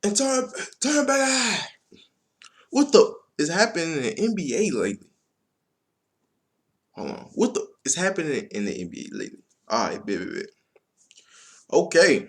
And turn back. What the is happening in the NBA lately? Hold on. What the is happening in the NBA lately? All right, bit. Okay.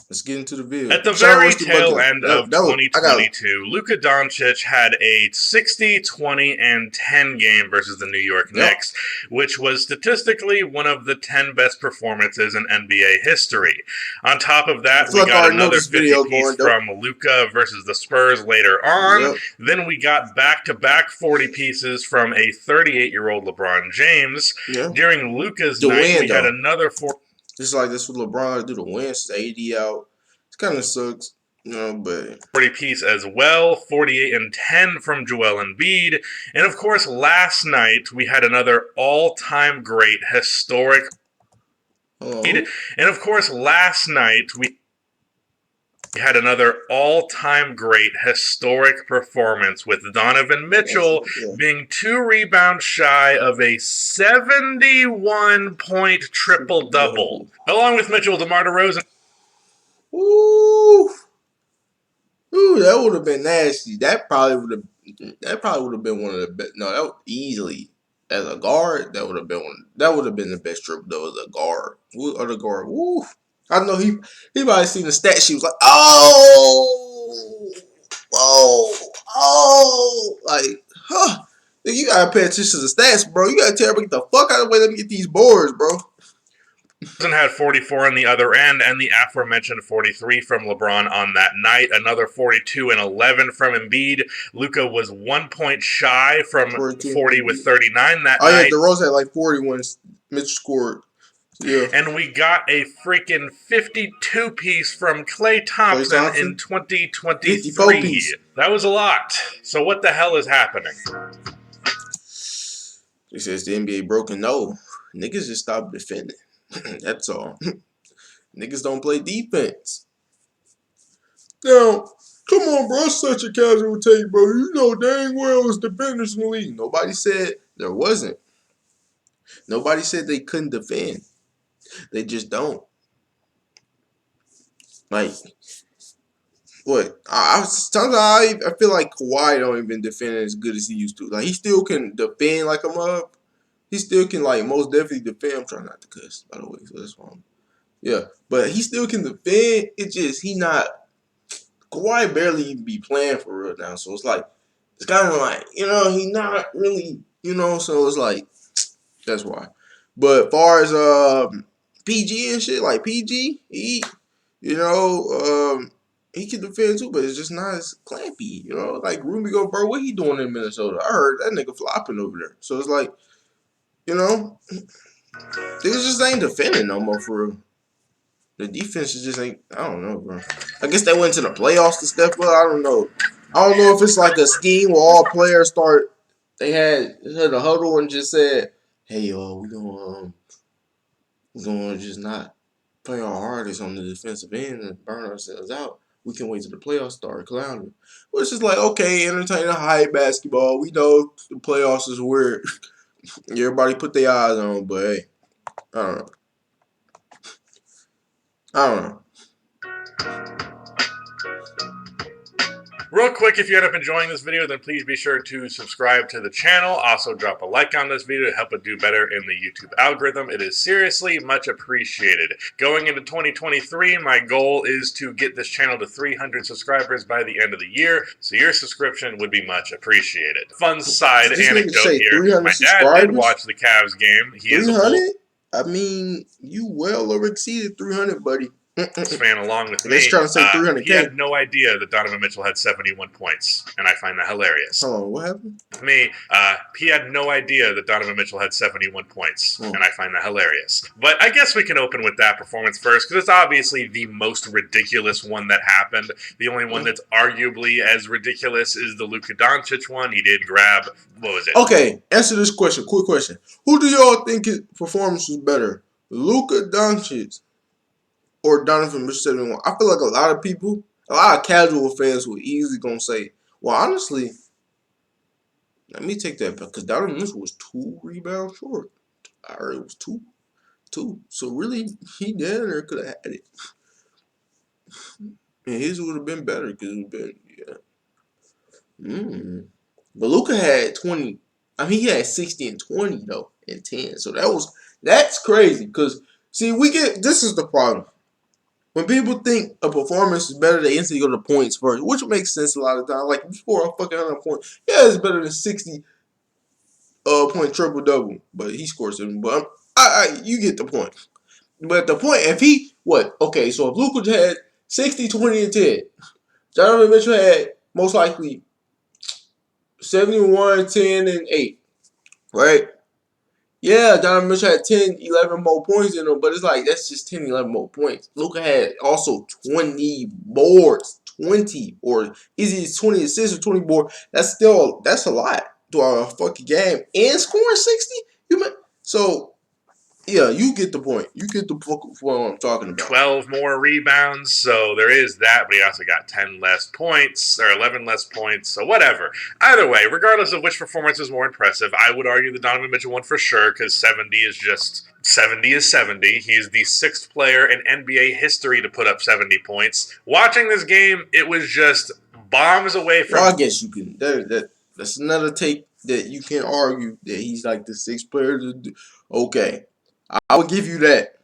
Let's get into the video. At the Sean, very what's the bucket? tail end of I got 2022, Luka Doncic had a 60, 20, and 10 game versus the New York Knicks, which was statistically one of the 10 best performances in NBA history. On top of that, we got another 50-piece from Luka versus the Spurs later on. Then we got back-to-back 40 pieces from a 38-year-old LeBron James. During Luka's night, we had another 4. Just like this with LeBron, do the win, 80 out. It kind of sucks, you know, but 40 piece as well, 48 and 10 from Joel Embiid. And of course, last night we had another all-time great historic. And of course, last night we had another all-time great historic performance with Donovan Mitchell being 2 rebounds shy of a 71-point triple-double. Along with Mitchell, DeMar DeRozan. Ooh, that would have been nasty. That probably would have been one of the best. No, that would easily as a guard. That would have been one. That would have been the best triple though as a guard. Other guard. Woo. I know he probably seen the stat sheet. Was like, like, huh. You gotta pay attention to the stats, bro. You gotta tell everybody, get the fuck out of the way. Let me get these boards, bro. Had 44 on the other end, and the aforementioned 43 from LeBron on that night. Another 42 and 11 from Embiid. Luka was 1 point shy from 40 with 39 that night. Oh yeah, DeRozan had like 40 when Mitch scored. Yeah. And we got a freaking 52-piece from Klay Thompson in 2023. That was a lot. So what the hell is happening? He says the NBA broken. No, niggas just stop defending. That's all. Niggas don't play defense. Now, come on, bro. It's such a casual take, bro. You know dang well it's defenders in the league. Nobody said there wasn't. Nobody said they couldn't defend. They just don't. Like, what? Sometimes I feel like Kawhi don't even defend as good as he used to. Like, he still can defend like a mug. He still can, like, most definitely defend. I'm trying not to cuss, by the way, so that's why yeah. But he still can defend. It's just, Kawhi barely even be playing for real now. So it's like, it's kind of like, you know, he not really, you know, so it's like, that's why. But as far as PG and shit, like PG, he, you know, he can defend too, but it's just not as clampy, you know. Like Ruby Gobert, what he doing in Minnesota? I heard that nigga flopping over there. So it's like, you know, niggas just ain't defending no more for real. The defense is just ain't, I don't know, bro. I guess they went to the playoffs to step up. I don't know. I don't know if it's like a scheme where all players start, they had a huddle and just said, hey, y'all, we're gonna just not play our hardest on the defensive end and burn ourselves out. We can wait till the playoffs start clowning. Well, it's just like, okay, entertaining high basketball. We know the playoffs is weird. Everybody put their eyes on, but hey, I don't know. Real quick, if you end up enjoying this video, then please be sure to subscribe to the channel. Also, drop a like on this video to help it do better in the YouTube algorithm. It is seriously much appreciated. Going into 2023, my goal is to get this channel to 300 subscribers by the end of the year, so your subscription would be much appreciated. Fun side anecdote here. My dad did watch the Cavs game. He is a 300? I mean, you well over exceeded 300, buddy. Fan along with me. Trying to say 300K. He had no idea that Donovan Mitchell had 71 points, and I find that hilarious. Hold on, what happened? Me, he had no idea that Donovan Mitchell had 71 points, and I find that hilarious. But I guess we can open with that performance first, because it's obviously the most ridiculous one that happened. The only one that's arguably as ridiculous is the Luka Doncic one. He did grab, what was it? Okay, answer this question, quick question. Who do y'all think his performance was better? Luka Doncic or Donovan Mitchell 71? I feel like a lot of people, a lot of casual fans were easily going to say, well, honestly, let me take that back, because Donovan Mitchell was 2 rebounds short. I heard it was 2. So really, he down there could have had it. And his would have been better because it would have been, yeah. But Luka had 20. I mean, he had 60 and 20 though, and 10. So that's crazy. Cause see, this is the problem. When people think a performance is better, they instantly go to points first, which makes sense a lot of times. Like, if you score a fucking 100 points, yeah, it's better than 60 point triple double. But he scores 7. But you get the point. But the point, if he okay, so if Luka had 60, 20, and 10, Donovan Mitchell had most likely 71, 10, and 8. Right? Yeah, Donovan Mitchell had 10, 11 more points in him, but it's like that's just 10, 11 more points. Luka had also 20 boards. 20 or easy 20 assists or 20 boards. That's a lot to a fucking game. And scoring 60? So yeah, you get the point. You get the point what I'm talking about. 12 more rebounds, so there is that, but he also got 10 less points, or 11 less points, so whatever. Either way, regardless of which performance is more impressive, I would argue the Donovan Mitchell one for sure, because 70 is just... 70 is 70. He is the 6th player in NBA history to put up 70 points. Watching this game, it was just bombs away from... Well, I guess you can... That's another take that you can argue that he's like the 6th player to do. Okay. I will give you that.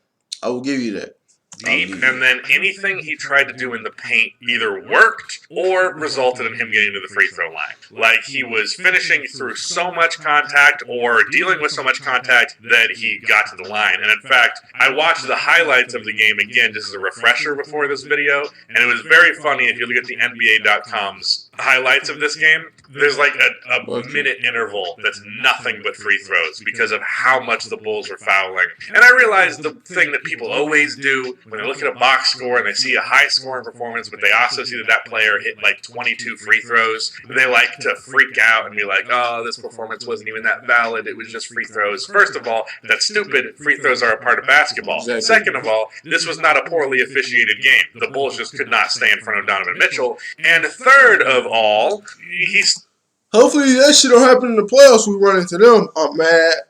Deep, and then anything he tried to do in the paint either worked or resulted in him getting to the free throw line. Like, he was finishing through so much contact or dealing with so much contact that he got to the line. And in fact, I watched the highlights of the game again just as a refresher before this video, and it was very funny if you look at the NBA.com's highlights of this game. There's like a minute interval that's nothing but free throws because of how much the Bulls were fouling. And I realized the thing that people always do when they look at a box score and they see a high scoring performance, but they also see that player hit like 22 free throws, they like to freak out and be like, oh, this performance wasn't even that valid, it was just free throws. First of all, that's stupid. Free throws are a part of basketball. Exactly. Second of all, this was not a poorly officiated game. The Bulls just could not stay in front of Donovan Mitchell. And third of all, hopefully that shit don't happen in the playoffs. We run into them. Oh,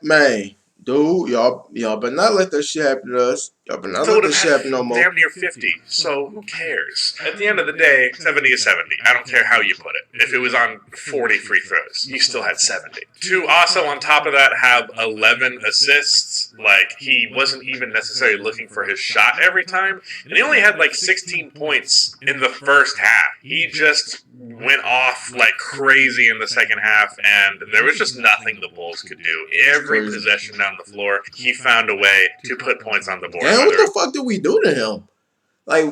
man. Dude, y'all better not let that shit happen to us. Y'all better not let that shit happen no more. Damn near 50, so who cares? At the end of the day, 70 is 70. I don't care how you put it. If it was on 40 free throws, you still had 70. To also, on top of that, have 11 assists. Like, he wasn't even necessarily looking for his shot every time. And he only had like 16 points in the first half. He just went off like crazy in the second half, and there was just nothing the Bulls could do. Every possession down the floor, he found a way to put points on the board. Damn, what the fuck did we do to him? Like,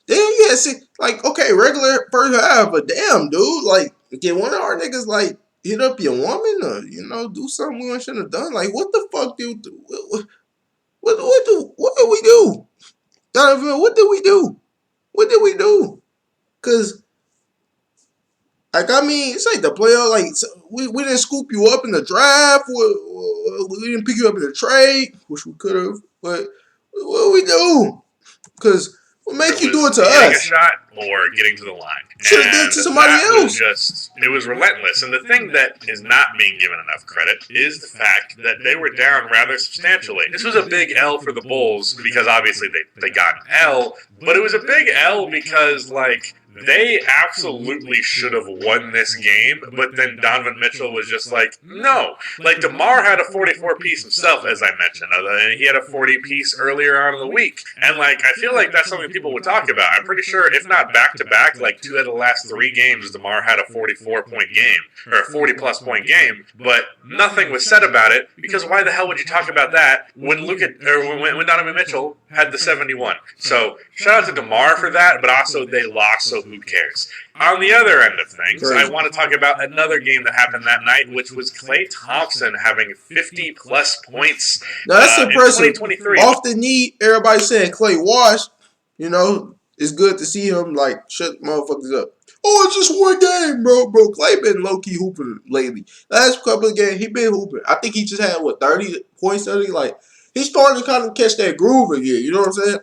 damn, yeah, see, like, okay, regular first half, but damn, dude, like, get one of our niggas, like, hit up your woman or, do something we shouldn't have done. Like, what the fuck did what did we do? Donovan, what did we do? What did we do? Because, like, I mean, it's like the player, like, we didn't scoop you up in the draft. We didn't pick you up in the trade, which we could have. But what do we do? Because what make you do it to us? Getting a shot or getting to the line. Should have done it to somebody else. It was relentless. And the thing that is not being given enough credit is the fact that they were down rather substantially. This was a big L for the Bulls because obviously they got an L, but it was a big L because, like, they absolutely should have won this game, but then Donovan Mitchell was just like, no. Like, DeMar had a 44-piece himself, as I mentioned. He had a 40-piece earlier on in the week. And, like, I feel like that's something people would talk about. I'm pretty sure, if not back-to-back, like 2 out of the last 3 games, DeMar had a 44-point game, or a 40-plus point game, but nothing was said about it, because why the hell would you talk about that when Donovan Mitchell had the 71? So, shout out to DeMar for that, but also they lost, so who cares? On the other end of things, I want to talk about another game that happened that night, which was Klay Thompson having 50-plus points. Now, that's impressive. In 2023. Off the knee, everybody saying Klay washed. It's good to see him, like, shut motherfuckers up. Oh, it's just one game, bro. Klay been low-key hooping lately. Last couple of games, he been hooping. I think he just had, 30 points, 30? Like, he's starting to kind of catch that groove again. You know what I'm saying?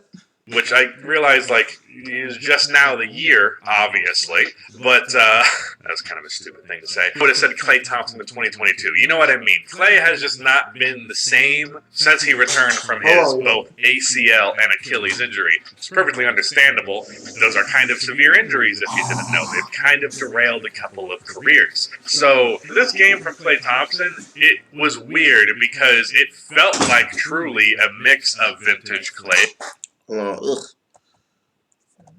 which I realized, like, is just now the year, obviously, but that was kind of a stupid thing to say. I would have said Klay Thompson in 2022. You know what I mean? Klay has just not been the same since he returned from his both ACL and Achilles injury. It's perfectly understandable. Those are kind of severe injuries, if you didn't know. They've kind of derailed a couple of careers. So this game from Klay Thompson, it was weird because it felt like truly a mix of vintage Klay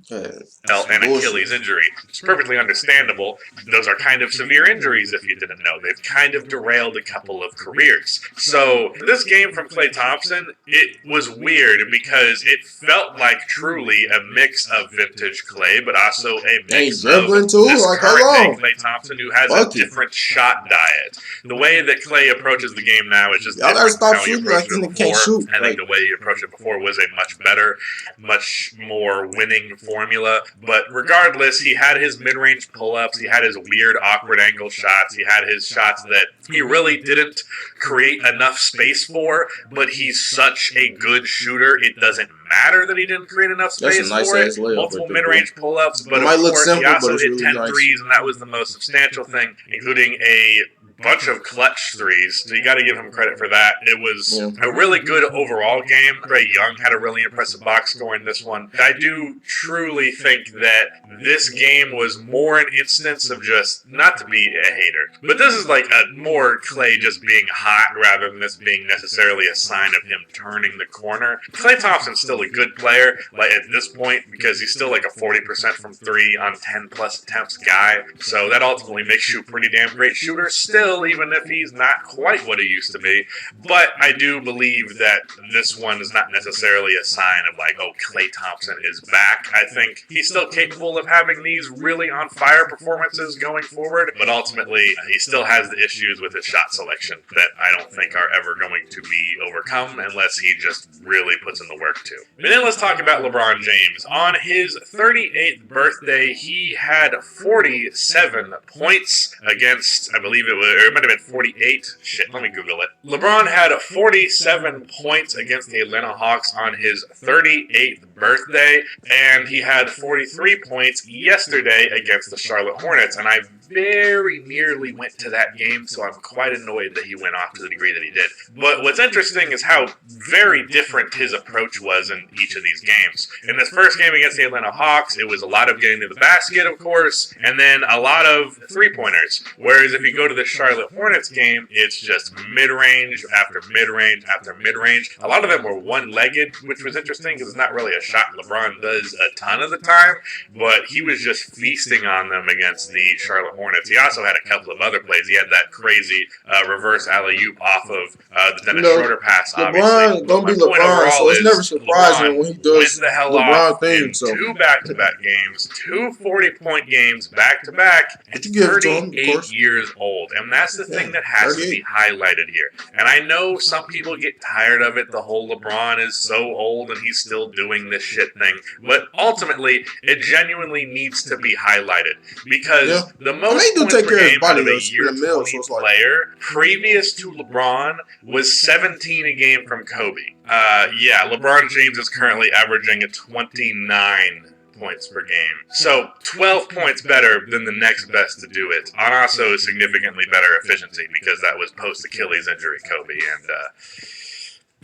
and Achilles injury. It's perfectly understandable. Those are kind of severe injuries, if you didn't know. They've kind of derailed a couple of careers. So this game from Klay Thompson, it was weird because it felt like truly a mix of vintage Klay, but also a mix of this current Klay Thompson who has a different shot diet. The way that Klay approaches the game now is just different from how he approached it before. I think the way he approached it before was a much better, much more winning formula, but regardless, he had his mid-range pull-ups, he had his weird, awkward angle shots, he had his shots that he really didn't create enough space for, but he's such a good shooter, it doesn't matter that he didn't create enough space for it. Multiple mid-range pull-ups, but of course, he also hit 10 threes, and that was the most substantial thing, including a bunch of clutch threes, so you got to give him credit for that. It was a really good overall game. Trae Young had a really impressive box score in this one. I do truly think that this game was more an instance of just, not to be a hater, but this is like a more Klay just being hot rather than this being necessarily a sign of him turning the corner. Klay Thompson's still a good player, like at this point, because he's still like a 40% from three on 10 plus attempts guy, so that ultimately makes you a pretty damn great shooter still, even if he's not quite what he used to be. But I do believe that this one is not necessarily a sign of like, oh, Klay Thompson is back. I think he's still capable of having these really on-fire performances going forward, but ultimately he still has the issues with his shot selection that I don't think are ever going to be overcome unless he just really puts in the work too. And then let's talk about LeBron James. On his 38th birthday, he had 47 points against, I believe it might have been 48. Shit, let me Google it. LeBron had 47 points against the Atlanta Hawks on his 38th birthday, and he had 43 points yesterday against the Charlotte Hornets, and I very nearly went to that game, so I'm quite annoyed that he went off to the degree that he did. But what's interesting is how very different his approach was in each of these games. In this first game against the Atlanta Hawks, it was a lot of getting to the basket, of course, and then a lot of three-pointers. Whereas if you go to the Charlotte Hornets game, it's just mid-range after mid-range after mid-range. A lot of them were one-legged, which was interesting because it's not really a shot LeBron does a ton of the time, but he was just feasting on them against the Charlotte Hornets. He also had a couple of other plays. He had that crazy reverse alley-oop off of the Dennis Schroeder pass, obviously. LeBron don't be LeBron, so it's never surprising when he does the hell LeBron off thing. In two back-to-back games, two 40-point games back-to-back, at 38 years old. And that's the thing that has to be highlighted here. And I know some people get tired of it, the whole LeBron is so old and he's still doing this shit thing. But ultimately, it genuinely needs to be highlighted. Because the most points per game out of a year 20 player previous to LeBron was 17 a game from Kobe. LeBron James is currently averaging a 29 points per game. So 12 points better than the next best to do it. On also significantly better efficiency because that was post-Achilles injury Kobe, and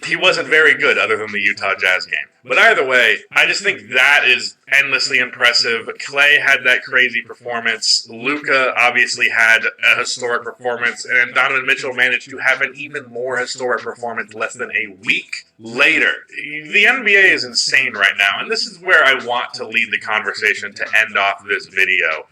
he wasn't very good other than the Utah Jazz game. But either way, I just think that is endlessly impressive. Klay had that crazy performance. Luka obviously had a historic performance. And Donovan Mitchell managed to have an even more historic performance less than a week later. The NBA is insane right now. And this is where I want to lead the conversation to end off this video.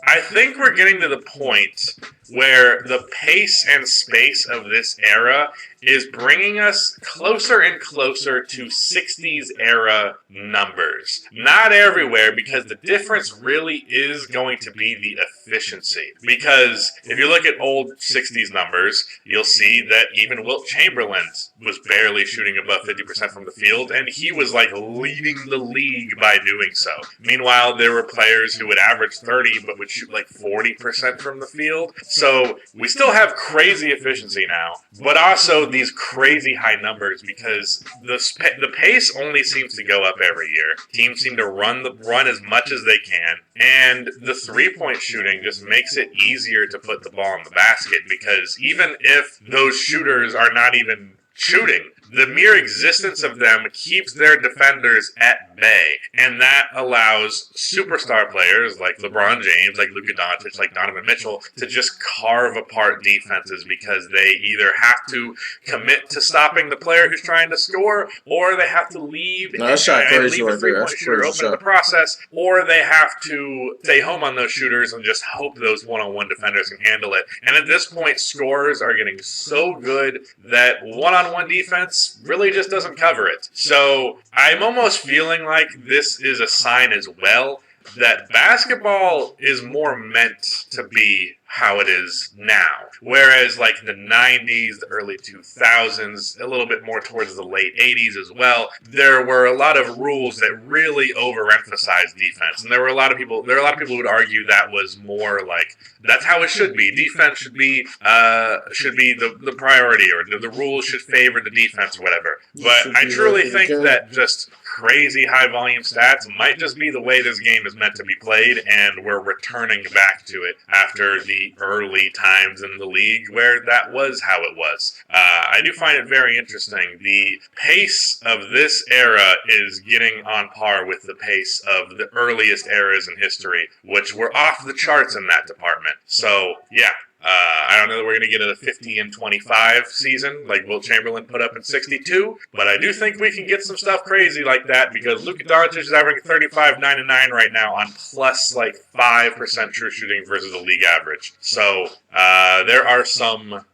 I think we're getting to the point where the pace and space of this era is bringing us closer and closer to 60s era numbers. Not everywhere, because the difference really is going to be the efficiency. Because if you look at old 60s numbers, you'll see that even Wilt Chamberlain was barely shooting above 50% from the field, and he was like leading the league by doing so. Meanwhile, there were players who would average 30 but would shoot like 40% from the field. So we still have crazy efficiency now, but also these crazy high numbers because the pace only seems to go up every year. Teams seem to run as much as they can, and the 3-point shooting just makes it easier to put the ball in the basket because even if those shooters are not even shooting, the mere existence of them keeps their defenders at bay, and that allows superstar players like LeBron James, like Luka Doncic, like Donovan Mitchell to just carve apart defenses because they either have to commit to stopping the player who's trying to score, or they have to leave No, that shot and crazy leave a right there. 3-point That's shooter crazy open in the shot. process, or they have to stay home on those shooters and just hope those one-on-one defenders can handle it. And at this point, scores are getting so good that one-on-one defense really just doesn't cover it. So I'm almost feeling like this is a sign as well that basketball is more meant to be how it is now. Whereas like the 90s, the early 2000s, a little bit more towards the late 80s as well, there were a lot of rules that really overemphasized defense. And there were a lot of people who would argue that was more like that's how it should be. Defense should be the priority, or the rules should favor the defense or whatever. But I truly think that just crazy high volume stats might just be the way this game is meant to be played, and we're returning back to it after the early times in the league where that was how it was. I do find it very interesting. The pace of this era is getting on par with the pace of the earliest eras in history, which were off the charts in that department. So, yeah. I don't know that we're going to get a 50-25 season like Wilt Chamberlain put up in 62, but I do think we can get some stuff crazy like that because Luka Doncic is averaging 35, 9, and 9 right now on plus like 5% true shooting versus the league average. So there are some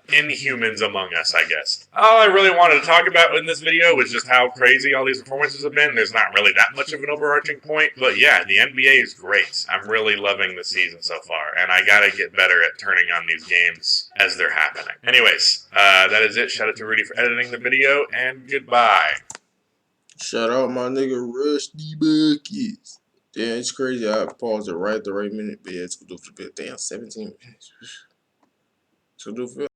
inhumans among us, I guess. All I really wanted to talk about in this video was just how crazy all these performances have been. There's not really that much of an overarching point, but yeah, the NBA is great. I'm really loving the season so far, and I gotta get better at turning on these games as they're happening. Anyways, that is it. Shout out to Rudy for editing the video, and goodbye. Shout out my nigga Rusty Buckets. Damn, it's crazy. I paused it right at the right minute, but yeah, it's good for the bit. Damn, 17 minutes. So do